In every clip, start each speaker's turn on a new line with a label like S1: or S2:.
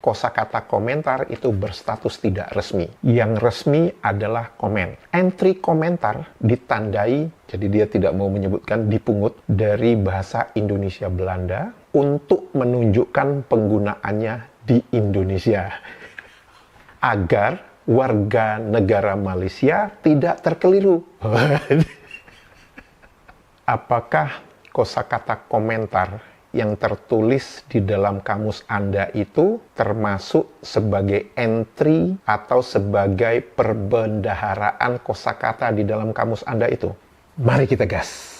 S1: kosakata komentar itu berstatus tidak resmi. Yang resmi adalah komen. Entry komentar ditandai, jadi dia tidak mau menyebutkan, dipungut dari bahasa Indonesia Belanda untuk menunjukkan penggunaannya di Indonesia. Agar warga negara Malaysia tidak terkeliru. Apakah kosakata komentar yang tertulis di dalam kamus Anda itu termasuk sebagai entry atau sebagai perbendaharaan kosakata di dalam kamus Anda itu? Mari kita gas.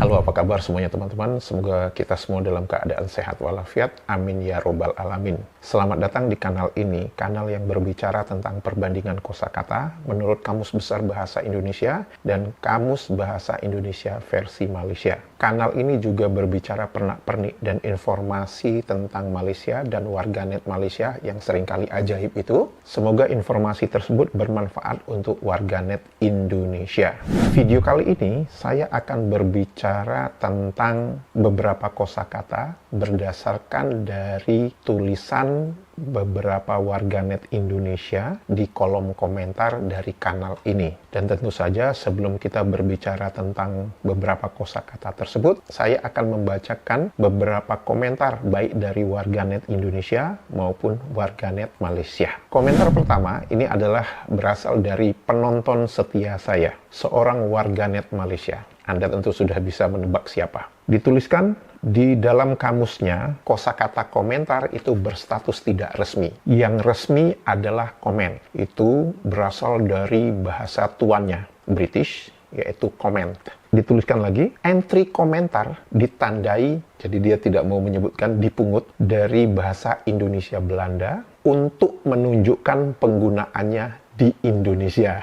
S1: Halo, apa kabar semuanya teman-teman? Semoga kita semua dalam keadaan sehat walafiat. Amin ya robbal alamin. Selamat datang di kanal ini, kanal yang berbicara tentang perbandingan kosakata menurut Kamus Besar Bahasa Indonesia dan Kamus Bahasa Indonesia versi Malaysia. Kanal ini juga berbicara pernak-pernik dan informasi tentang Malaysia dan warganet Malaysia yang seringkali ajaib itu. Semoga informasi tersebut bermanfaat untuk warganet Indonesia. Video kali ini saya akan berbicara tentang beberapa kosakata berdasarkan dari tulisan beberapa warganet Indonesia di kolom komentar dari kanal ini. Dan tentu saja sebelum kita berbicara tentang beberapa kosakata tersebut, saya akan membacakan beberapa komentar baik dari warganet Indonesia maupun warganet Malaysia. Komentar pertama ini adalah berasal dari penonton setia saya, seorang warganet Malaysia. Anda tentu sudah bisa menebak siapa. Dituliskan di dalam kamusnya, kosakata komentar itu berstatus tidak resmi. Yang resmi adalah komen. Itu berasal dari bahasa tuannya, British, yaitu comment. Dituliskan lagi, entry komentar ditandai, jadi dia tidak mau menyebutkan, dipungut dari bahasa Indonesia Belanda untuk menunjukkan penggunaannya di Indonesia.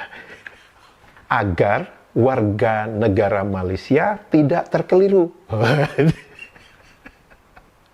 S1: Agar warga negara Malaysia tidak terkeliru.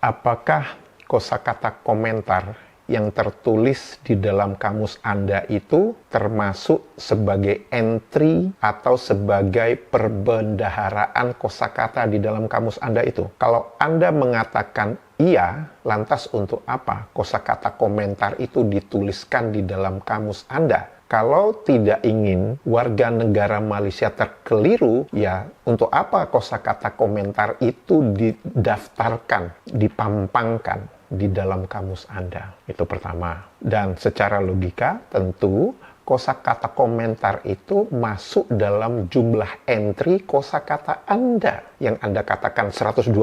S1: Apakah kosakata komentar yang tertulis di dalam kamus Anda itu termasuk sebagai entry atau sebagai perbendaharaan kosakata di dalam kamus Anda itu? Kalau Anda mengatakan iya, lantas untuk apa kosakata komentar itu dituliskan di dalam kamus Anda? Kalau tidak ingin warga negara Malaysia terkeliru, ya untuk apa kosakata komentar itu didaftarkan, dipampangkan di dalam kamus Anda? Itu pertama. Dan secara logika tentu kosakata komentar itu masuk dalam jumlah entry kosakata Anda yang Anda katakan 120.000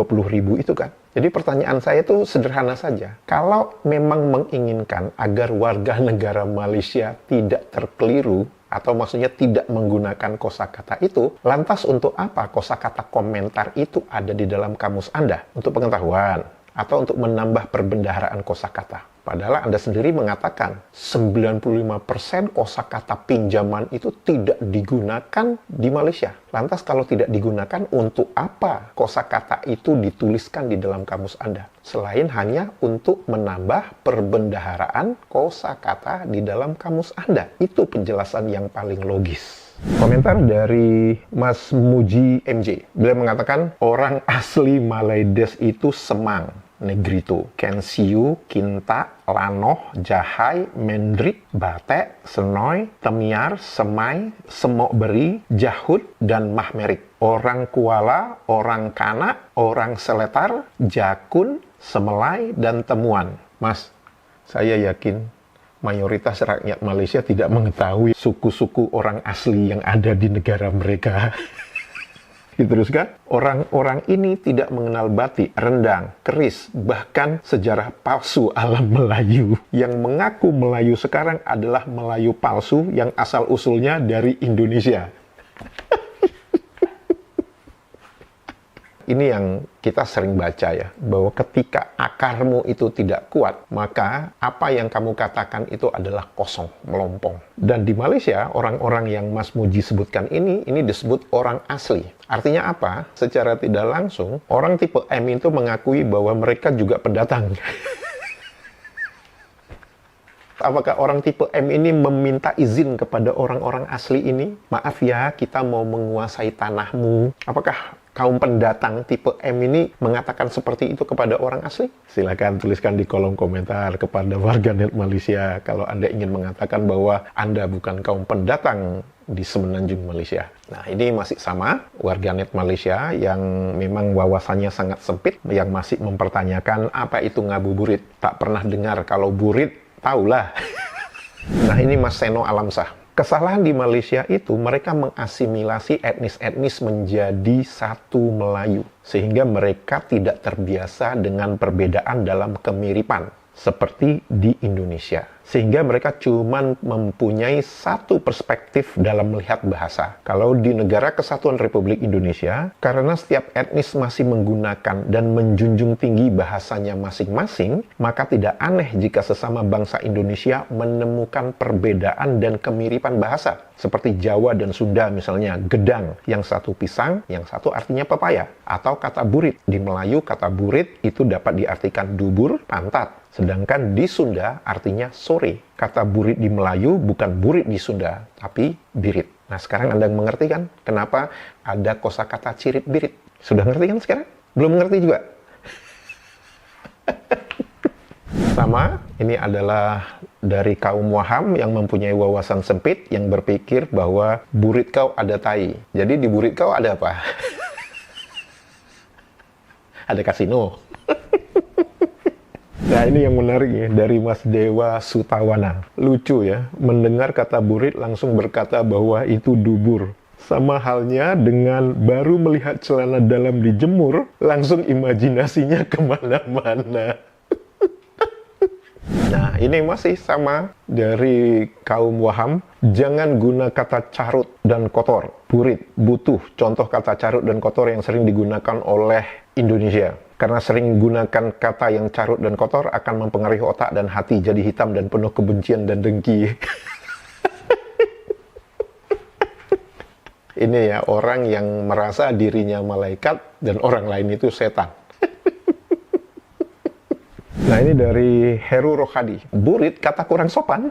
S1: itu kan. Jadi pertanyaan saya itu sederhana saja. Kalau memang menginginkan agar warga negara Malaysia tidak terkeliru, atau maksudnya tidak menggunakan kosakata itu, lantas untuk apa kosakata komentar itu ada di dalam kamus Anda? Untuk pengetahuan atau untuk menambah perbendaharaan kosakata? Padahal Anda sendiri mengatakan 95% kosakata pinjaman itu tidak digunakan di Malaysia. Lantas kalau tidak digunakan, untuk apa kosakata itu dituliskan di dalam kamus Anda? Selain hanya untuk menambah perbendaharaan kosakata di dalam kamus Anda. Itu penjelasan yang paling logis. Komentar dari Mas Muji MJ. Beliau mengatakan, orang asli Malaides itu semang. Negrito, Kensiu, Kinta, Lanoh, Jahai, Mendrik, Batek, Senoy, Temiar, Semai, Semok Beri, Jahud, dan Mahmerik. Orang Kuala, orang Kanak, orang Seletar, Jakun, Semelai, dan Temuan. Mas, saya yakin mayoritas rakyat Malaysia tidak mengetahui suku-suku orang asli yang ada di negara mereka. Diteruskan, orang-orang ini tidak mengenal batik, rendang, keris, bahkan sejarah palsu alam Melayu. Yang mengaku Melayu sekarang adalah Melayu palsu yang asal-usulnya dari Indonesia. Ini yang kita sering baca ya, bahwa ketika akarmu itu tidak kuat, maka apa yang kamu katakan itu adalah kosong, melompong. Dan di Malaysia, orang-orang yang Mas Muji sebutkan ini disebut orang asli. Artinya apa? Secara tidak langsung, orang tipe M itu mengakui bahwa mereka juga pendatang. Apakah orang tipe M ini meminta izin kepada orang-orang asli ini? Maaf ya, kita mau menguasai tanahmu. Apakah kaum pendatang tipe M ini mengatakan seperti itu kepada orang asli? Silakan tuliskan di kolom komentar kepada warganet Malaysia kalau Anda ingin mengatakan bahwa Anda bukan kaum pendatang di semenanjung Malaysia. Nah, ini masih sama warganet Malaysia yang memang wawasannya sangat sempit, yang masih mempertanyakan apa itu ngabuburit. Tak pernah dengar kalau burit. Taulah. Nah, ini Mas Seno Alamsah. Kesalahan di Malaysia itu mereka mengasimilasi etnis-etnis menjadi satu Melayu. Sehingga mereka tidak terbiasa dengan perbedaan dalam kemiripan. Seperti di Indonesia. Sehingga mereka cuma mempunyai satu perspektif dalam melihat bahasa. Kalau di Negara Kesatuan Republik Indonesia, karena setiap etnis masih menggunakan dan menjunjung tinggi bahasanya masing-masing, maka tidak aneh jika sesama bangsa Indonesia menemukan perbedaan dan kemiripan bahasa. Seperti Jawa dan Sunda misalnya, gedang, yang satu pisang, yang satu artinya pepaya. Atau kata burit. Di Melayu kata burit itu dapat diartikan dubur, pantat. Sedangkan di Sunda artinya sore. Kata burit di Melayu bukan burit di Sunda, tapi birit. Nah, sekarang Anda mengerti kan kenapa ada kosakata cirit birit? Sudah ngerti kan sekarang? Belum ngerti juga? Sama, ini adalah dari kaum Waham yang mempunyai wawasan sempit yang berpikir bahwa burit kau ada tai. Jadi di burit kau ada apa? Ada kasino. Nah, ini yang menarik ya, dari Mas Dewa Sutawana. Lucu ya, mendengar kata burit langsung berkata bahwa itu dubur. Sama halnya dengan baru melihat celana dalam dijemur, langsung imajinasinya kemana-mana. Nah, ini masih sama dari kaum Waham. Jangan guna kata carut dan kotor. Burit, butuh. Contoh kata carut dan kotor yang sering digunakan oleh Indonesia. Karena sering gunakan kata yang carut dan kotor akan mempengaruhi otak dan hati jadi hitam dan penuh kebencian dan dengki. Ini ya, orang yang merasa dirinya malaikat dan orang lain itu setan. Nah, ini dari Heru Rohadi. Burit kata kurang sopan.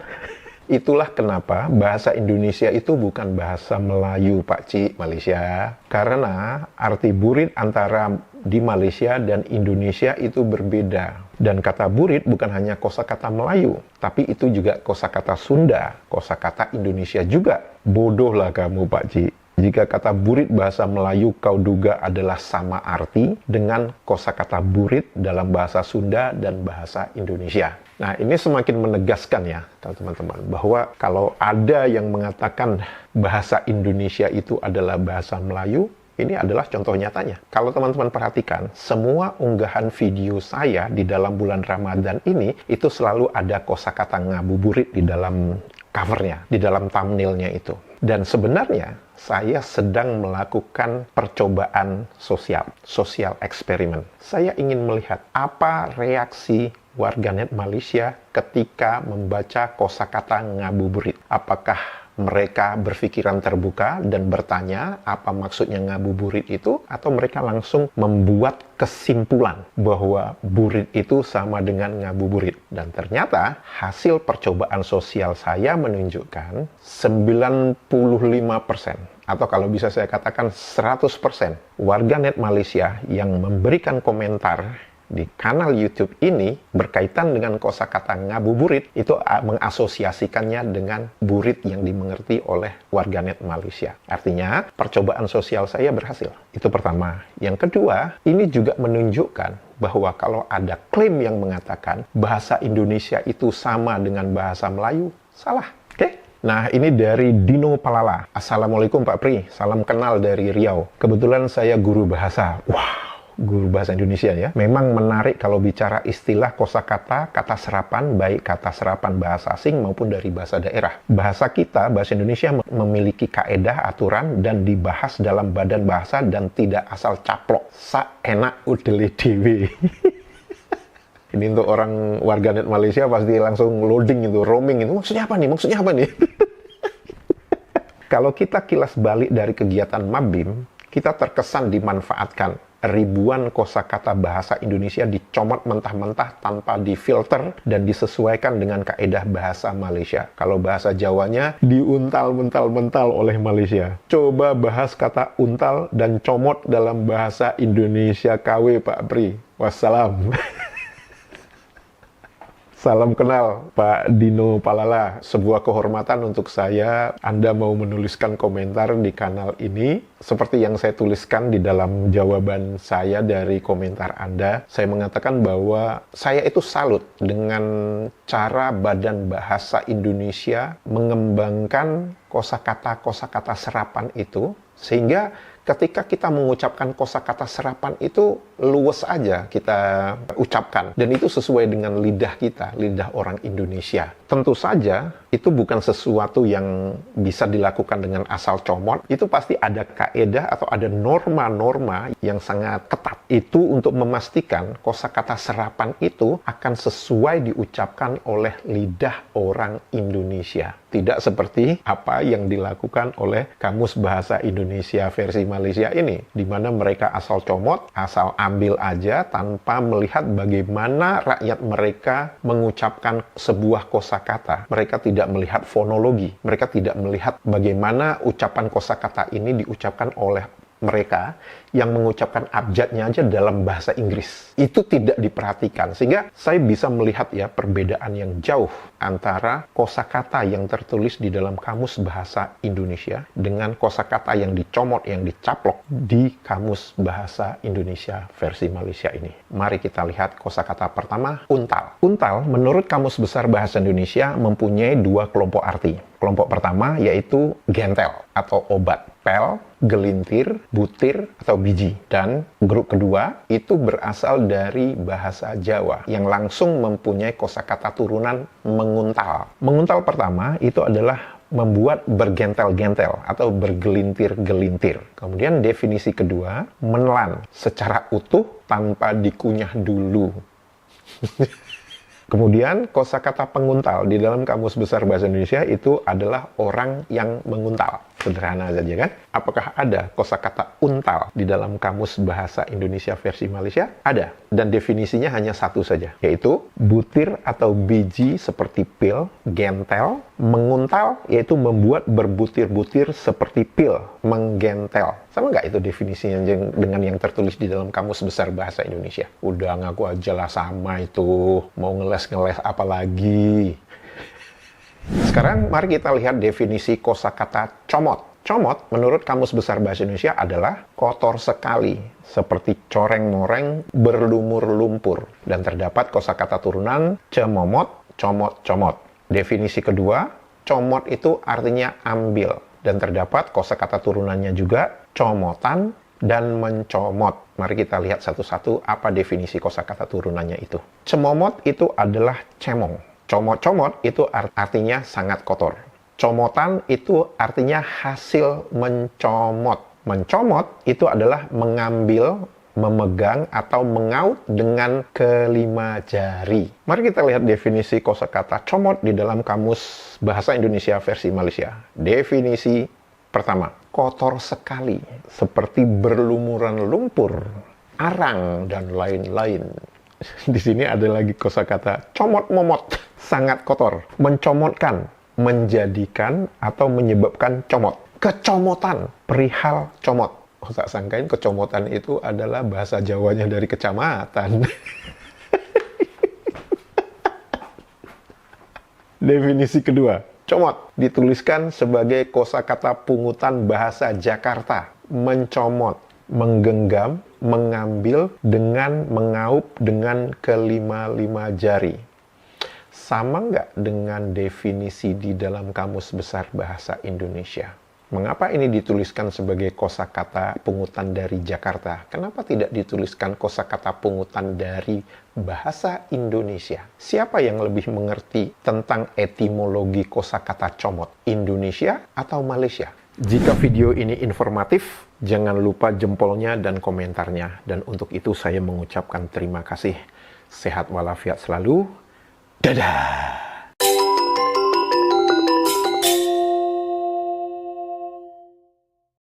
S1: Itulah kenapa bahasa Indonesia itu bukan bahasa Melayu, Pak Ci, Malaysia. Karena arti burit antara di Malaysia dan Indonesia itu berbeda. Dan kata burit bukan hanya kosakata Melayu, tapi itu juga kosakata Sunda, kosakata Indonesia juga. Bodohlah kamu, Pak Ci. Jika kata burit bahasa Melayu kau duga adalah sama arti dengan kosakata burit dalam bahasa Sunda dan bahasa Indonesia. Nah, ini semakin menegaskan ya, teman-teman, bahwa kalau ada yang mengatakan bahasa Indonesia itu adalah bahasa Melayu, ini adalah contoh nyatanya. Kalau teman-teman perhatikan, semua unggahan video saya di dalam bulan Ramadan ini, itu selalu ada kosakata ngabuburit di dalam covernya, di dalam thumbnailnya itu. Dan sebenarnya, saya sedang melakukan percobaan sosial eksperimen. Saya ingin melihat apa reaksi warganet Malaysia ketika membaca kosakata ngabuburit. Apakah mereka berpikiran terbuka dan bertanya apa maksudnya ngabuburit itu, atau mereka langsung membuat kesimpulan bahwa burit itu sama dengan ngabuburit. Dan ternyata hasil percobaan sosial saya menunjukkan 95%, atau kalau bisa saya katakan 100% warganet Malaysia yang memberikan komentar di kanal YouTube ini berkaitan dengan kosakata ngabuburit itu mengasosiasikannya dengan burit yang dimengerti oleh warganet Malaysia. Artinya, percobaan sosial saya berhasil. Itu pertama. Yang kedua, ini juga menunjukkan bahwa kalau ada klaim yang mengatakan bahasa Indonesia itu sama dengan bahasa Melayu, salah. Oke? Nah, ini dari Dino Palala. Assalamualaikum Pak Pri, salam kenal dari Riau. Kebetulan saya guru bahasa. Wah, guru bahasa Indonesia ya. Memang menarik kalau bicara istilah kosakata, kata serapan, baik kata serapan bahasa asing maupun dari bahasa daerah. Bahasa kita, bahasa Indonesia memiliki kaedah, aturan, dan dibahas dalam badan bahasa dan tidak asal caplok. Saenak udele dewe. Ini untuk orang warganet Malaysia pasti langsung loading itu, roaming itu. Maksudnya apa nih? Maksudnya apa nih? Kalau kita kilas balik dari kegiatan Mabim, kita terkesan dimanfaatkan ribuan kosakata bahasa Indonesia dicomot mentah-mentah tanpa difilter dan disesuaikan dengan kaedah bahasa Malaysia. Kalau bahasa Jawanya diuntal-mental-mental oleh Malaysia. Coba bahas kata untal dan comot dalam bahasa Indonesia KW, Pak Pri. Wassalam. Salam kenal, Pak Dino Palala. Sebuah kehormatan untuk saya, Anda mau menuliskan komentar di kanal ini. Seperti yang saya tuliskan di dalam jawaban saya dari komentar Anda, saya mengatakan bahwa saya itu salut dengan cara Badan Bahasa Indonesia mengembangkan kosakata-kosakata serapan itu, sehingga ketika kita mengucapkan kosakata serapan itu luwes aja kita ucapkan, dan itu sesuai dengan lidah kita, lidah orang Indonesia. Tentu saja itu bukan sesuatu yang bisa dilakukan dengan asal comot. Itu pasti ada kaedah atau ada norma-norma yang sangat ketat. Itu untuk memastikan kosakata serapan itu akan sesuai diucapkan oleh lidah orang Indonesia. Tidak seperti apa yang dilakukan oleh Kamus Bahasa Indonesia versi Malaysia ini, di mana mereka asal comot, asal ambil aja tanpa melihat bagaimana rakyat mereka mengucapkan sebuah kosakata. Mereka tidak melihat fonologi, mereka tidak melihat bagaimana ucapan kosakata ini diucapkan oleh mereka yang mengucapkan abjadnya aja dalam bahasa Inggris. Itu tidak diperhatikan, sehingga saya bisa melihat ya perbedaan yang jauh antara kosakata yang tertulis di dalam Kamus Bahasa Indonesia dengan kosakata yang dicomot, yang dicaplok di Kamus Bahasa Indonesia versi Malaysia ini. Mari kita lihat kosakata pertama, untal. Untal menurut Kamus Besar Bahasa Indonesia mempunyai dua kelompok arti. Kelompok pertama yaitu gentel atau obat, pel, gelintir, butir, atau biji. Dan grup kedua itu berasal dari bahasa Jawa yang langsung mempunyai kosakata turunan menguntal. Menguntal pertama itu adalah membuat bergentel-gentel atau bergelintir-gelintir. Kemudian definisi kedua, menelan secara utuh tanpa dikunyah dulu. Kemudian kosakata penguntal di dalam Kamus Besar Bahasa Indonesia itu adalah orang yang menguntal. Sederhana saja kan? Apakah ada kosakata untal di dalam Kamus Bahasa Indonesia versi Malaysia? Ada. Dan definisinya hanya satu saja, yaitu butir atau biji seperti pil, gentel, menguntal, yaitu membuat berbutir-butir seperti pil, menggentel. Sama nggak itu definisinya dengan yang tertulis di dalam Kamus Besar Bahasa Indonesia? Udah ngaku aja lah sama itu. Mau ngeles-ngeles apa lagi? Sekarang mari kita lihat definisi kosakata comot. Comot menurut Kamus Besar Bahasa Indonesia adalah kotor sekali, seperti coreng-moreng, berlumur lumpur. Dan terdapat kosakata turunan cemomot, comot-comot. Definisi kedua, comot itu artinya ambil. Dan terdapat kosakata turunannya juga comotan dan mencomot. Mari kita lihat satu-satu apa definisi kosakata turunannya itu. Cemomot itu adalah cemong. Comot-comot itu artinya sangat kotor. Comotan itu artinya hasil mencomot. Mencomot itu adalah mengambil, memegang, atau mengaut dengan kelima jari. Mari kita lihat definisi kosakata comot di dalam Kamus Bahasa Indonesia versi Malaysia. Definisi pertama, kotor sekali, seperti berlumuran lumpur, arang, dan lain-lain. Di sini ada lagi kosakata comot-momot, sangat kotor, mencomotkan, menjadikan atau menyebabkan comot. Kecomotan, perihal comot. Oh, tak sangkain kecomotan itu adalah bahasa Jawanya dari kecamatan. Definisi kedua, comot dituliskan sebagai kosakata pungutan bahasa Jakarta. Mencomot, menggenggam, mengambil dengan mengaup dengan kelima-lima jari. Sama nggak dengan definisi di dalam Kamus Besar Bahasa Indonesia? Mengapa ini dituliskan sebagai kosakata pungutan dari Jakarta? Kenapa tidak dituliskan kosakata pungutan dari bahasa Indonesia? Siapa yang lebih mengerti tentang etimologi kosakata comot? Indonesia atau Malaysia? Jika video ini informatif, jangan lupa jempolnya dan komentarnya. Dan untuk itu saya mengucapkan terima kasih. Sehat walafiat selalu. Dadah!